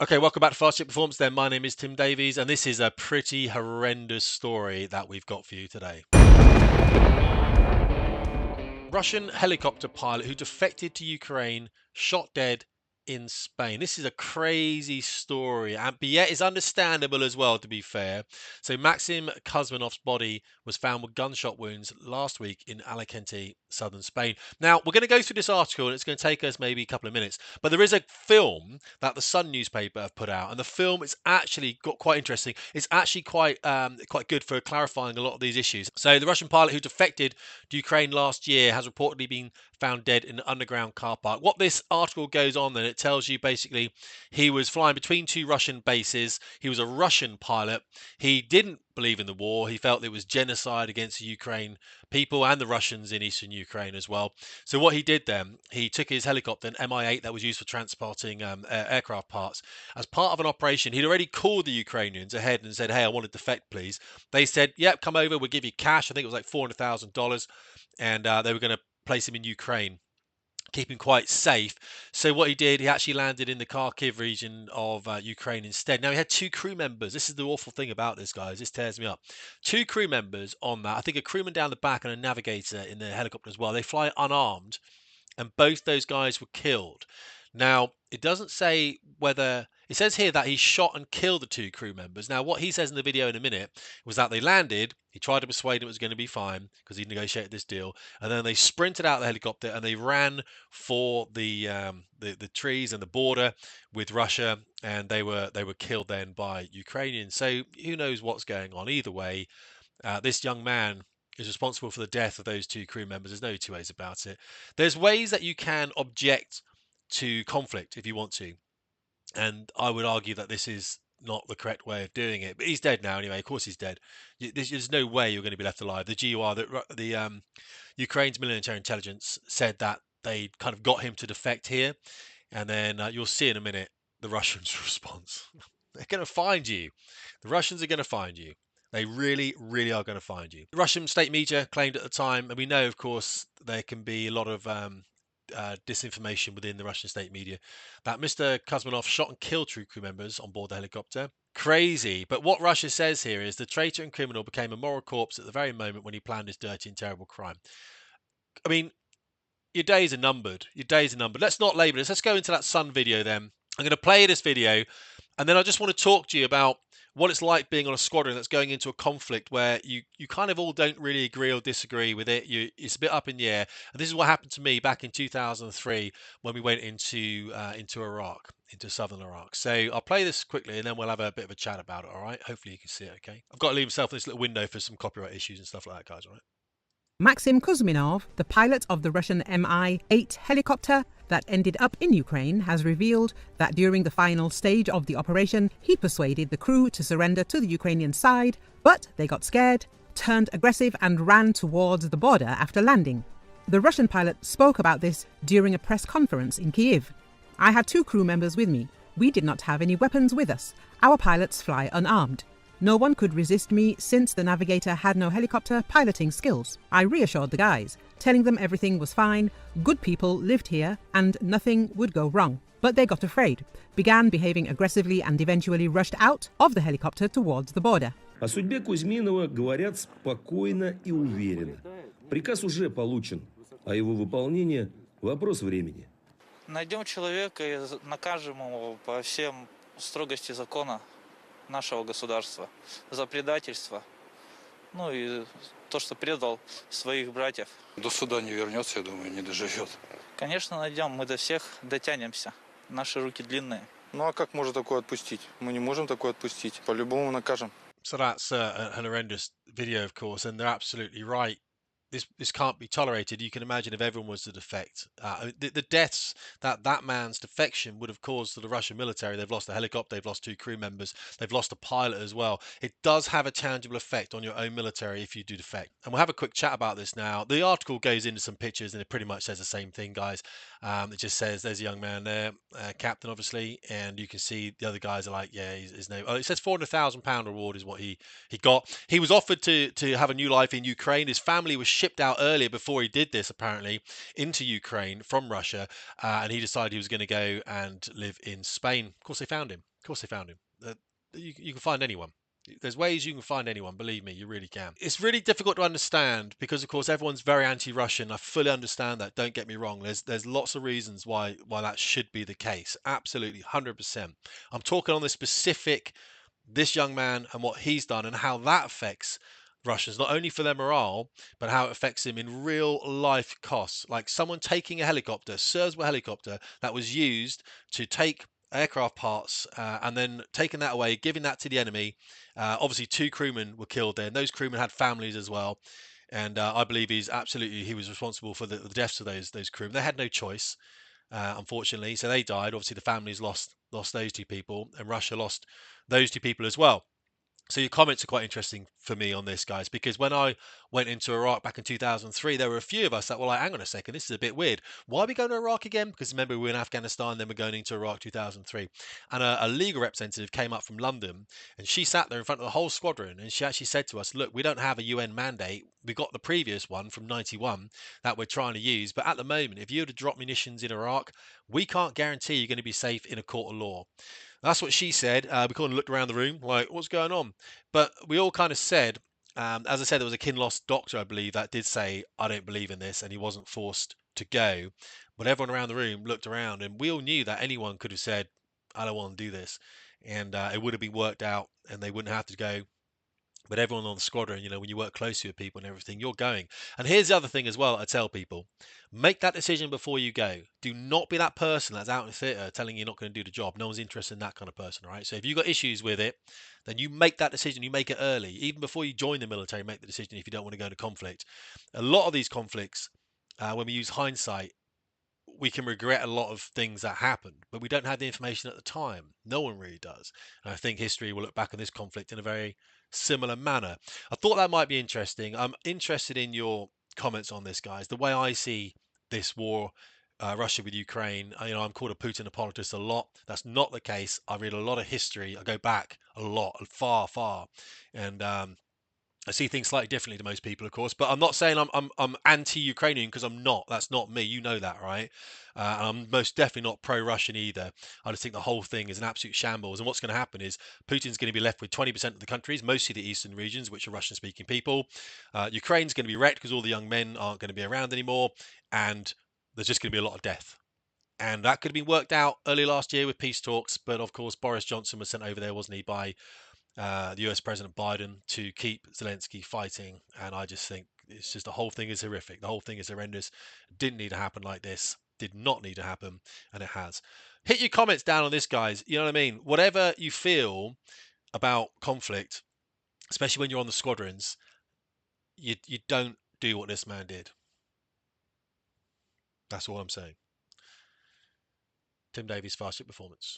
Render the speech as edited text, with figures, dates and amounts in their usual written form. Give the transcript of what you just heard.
Okay, welcome back to Fast Chip Performance then. My name is Tim Davies, and this is a pretty horrendous story that we've got for you today. Russian helicopter pilot who defected to Ukraine, shot dead in Spain. This is a crazy story, but yet it's understandable as well, to be fair. So Maxim Kuzmanov's body was found with gunshot wounds last week in Alicante, southern Spain. Now, we're going to go through this article, and it's going to take us maybe a couple of minutes, but there is a film that the Sun newspaper have put out, and the film is actually got quite interesting. It's actually quite good for clarifying a lot of these issues. So the Russian pilot who defected to Ukraine last year has reportedly been found dead in an underground car park. What this article goes on then, it tells you basically he was flying between two Russian bases. He was a Russian pilot. He didn't believe in the war. He felt it was genocide against the Ukraine people and the Russians in eastern Ukraine as well. So what he did then, he took his helicopter, an Mi-8 that was used for transporting aircraft parts. As part of an operation, he'd already called the Ukrainians ahead and said, hey, I want to defect, please. They said, yep, come over, we'll give you cash. I think it was like $400,000. And they were going to place him in Ukraine, keep him quite safe. So what he did, he actually landed in the Kharkiv region of Ukraine instead. Now, he had two crew members. This is the awful thing about this, guys. This tears me up. Two crew members on that. I think a crewman down the back and a navigator in the helicopter as well. They fly unarmed, and both those guys were killed. Now, it doesn't say whether... It says here that he shot and killed the two crew members. Now, what he says in the video in a minute was that they landed, he tried to persuade them it was going to be fine because he negotiated this deal, and then they sprinted out the helicopter and they ran for the trees and the border with Russia, and they were killed then by Ukrainians. So who knows what's going on? Either way, this young man is responsible for the death of those two crew members. There's no two ways about it. There's ways that you can object to conflict if you want to. And I would argue that this is not the correct way of doing it. But he's dead now anyway. Of course he's dead. There's no way you're going to be left alive. The GUR, the Ukraine's military intelligence, said that they kind of got him to defect here. And then you'll see in a minute the Russians' response. They're going to find you. The Russians are going to find you. They really, really are going to find you. The Russian state media claimed at the time, and we know, of course, there can be a lot of disinformation within the Russian state media, that Mr. Kuzmanov shot and killed two crew members on board the helicopter. Crazy. But what Russia says here is the traitor and criminal became a moral corpse at the very moment when he planned his dirty and terrible crime. I mean, your days are numbered. Your days are numbered. Let's not label this. Let's go into that Sun video then. I'm going to play this video, and then I just want to talk to you about what it's like being on a squadron that's going into a conflict where you kind of all don't really agree or disagree with it. It's a bit up in the air. And this is what happened to me back in 2003 when we went into Iraq, into southern Iraq. So I'll play this quickly, and then we'll have a bit of a chat about it, all right? Hopefully you can see it, okay? I've got to leave myself in this little window for some copyright issues and stuff like that, guys, all right? Maxim Kuzminov, the pilot of the Russian Mi-8 helicopter that ended up in Ukraine, has revealed that during the final stage of the operation, he persuaded the crew to surrender to the Ukrainian side, but they got scared, turned aggressive and ran towards the border after landing. The Russian pilot spoke about this during a press conference in Kyiv. "I had two crew members with me. We did not have any weapons with us. Our pilots fly unarmed. No one could resist me since the navigator had no helicopter piloting skills. I reassured the guys, telling them everything was fine, good people lived here, and nothing would go wrong. But they got afraid, began behaving aggressively and eventually rushed out of the helicopter towards the border." О судьбе Кузьминова говорят спокойно и уверенно. Приказ уже получен, а его выполнение – вопрос времени. Найдем человека и накажем его по всем строгости закона нашего государства за предательство, ну и то, что предал своих братьев. До суда не вернется, я думаю, не доживет. Конечно, найдем, мы до всех дотянемся, наши руки длинные. Ну а как можно такое отпустить? Мы не можем такое отпустить, по-любому накажем. So that's an horrendous video, of course, and they're absolutely right. This can't be tolerated. You can imagine if everyone was to defect. The deaths that man's defection would have caused to the Russian military. They've lost a helicopter, they've lost two crew members, they've lost a pilot as well. It does have a tangible effect on your own military if you do defect. And we'll have a quick chat about this now. The article goes into some pictures and it pretty much says the same thing, guys. It just says there's a young man there, captain obviously, and you can see the other guys are like, yeah, his name. Oh, it says £400,000 reward is what he got. He was offered to have a new life in Ukraine. His family was shipped out earlier before he did this, apparently, into Ukraine from Russia, and he decided he was going to go and live in Spain. Of course, they found him. Of course they found him. You can find anyone. There's ways you can find anyone, believe me, you really can. It's really difficult to understand because, of course, everyone's very anti-Russian. I fully understand that. Don't get me wrong. There's lots of reasons why that should be the case. Absolutely, 100%. I'm talking on this young man and what he's done and how that affects Russians, not only for their morale, but how it affects them in real life costs. Like someone taking a helicopter, Serswell helicopter, that was used to take aircraft parts and then taking that away, giving that to the enemy. Obviously, 2 crewmen were killed there, and those crewmen had families as well. And I believe he was responsible for the deaths of those crewmen. They had no choice, unfortunately, so they died. Obviously, the families lost those 2 people, and Russia lost those 2 people as well. So your comments are quite interesting for me on this, guys, because when I went into Iraq back in 2003, there were a few of us that were like, hang on a second, this is a bit weird. Why are we going to Iraq again? Because remember, we were in Afghanistan, then we're going into Iraq 2003. And a legal representative came up from London, and she sat there in front of the whole squadron, and she actually said to us, look, we don't have a UN mandate. We got the previous one from 91 that we're trying to use. But at the moment, if you were to drop munitions in Iraq, we can't guarantee you're going to be safe in a court of law. That's what she said. We kind of looked around the room like, what's going on? But we all kind of said, as I said, there was a Kinloss doctor, I believe, that did say, I don't believe in this, and he wasn't forced to go. But everyone around the room looked around, and we all knew that anyone could have said, I don't want to do this. And it would have been worked out, and they wouldn't have to go. But everyone on the squadron, when you work closely with people and everything, you're going. And here's the other thing as well, I tell people, make that decision before you go. Do not be that person that's out in the theatre telling you you're not going to do the job. No one's interested in that kind of person, right? So if you've got issues with it, then you make that decision. You make it early. Even before you join the military, make the decision if you don't want to go into conflict. A lot of these conflicts, when we use hindsight, we can regret a lot of things that happened, but we don't have the information at the time. No one really does. And I think history will look back on this conflict in a very similar manner. I thought that might be interesting. I'm interested in your comments on this, guys. The way I see this war, Russia with Ukraine, I'm called a Putin apologist a lot. That's not the case. I read a lot of history. I go back a lot, far, far, and I see things slightly differently to most people, of course, but I'm not saying I'm anti-Ukrainian because I'm not. That's not me. You know that, right? And I'm most definitely not pro-Russian either. I just think the whole thing is an absolute shambles. And what's going to happen is Putin's going to be left with 20% of the countries, mostly the eastern regions, which are Russian-speaking people. Ukraine's going to be wrecked because all the young men aren't going to be around anymore, and there's just going to be a lot of death. And that could have been worked out early last year with peace talks, but of course Boris Johnson was sent over there, wasn't he, by the US President Biden to keep Zelensky fighting. And I just think it's just the whole thing is horrific. The whole thing is horrendous. Didn't need to happen like this. Did not need to happen. And it has. Hit your comments down on this, guys. You know what I mean? Whatever you feel about conflict, especially when you're on the squadrons, you don't do what this man did. That's all I'm saying. Tim Davies, Fast Ship Performance.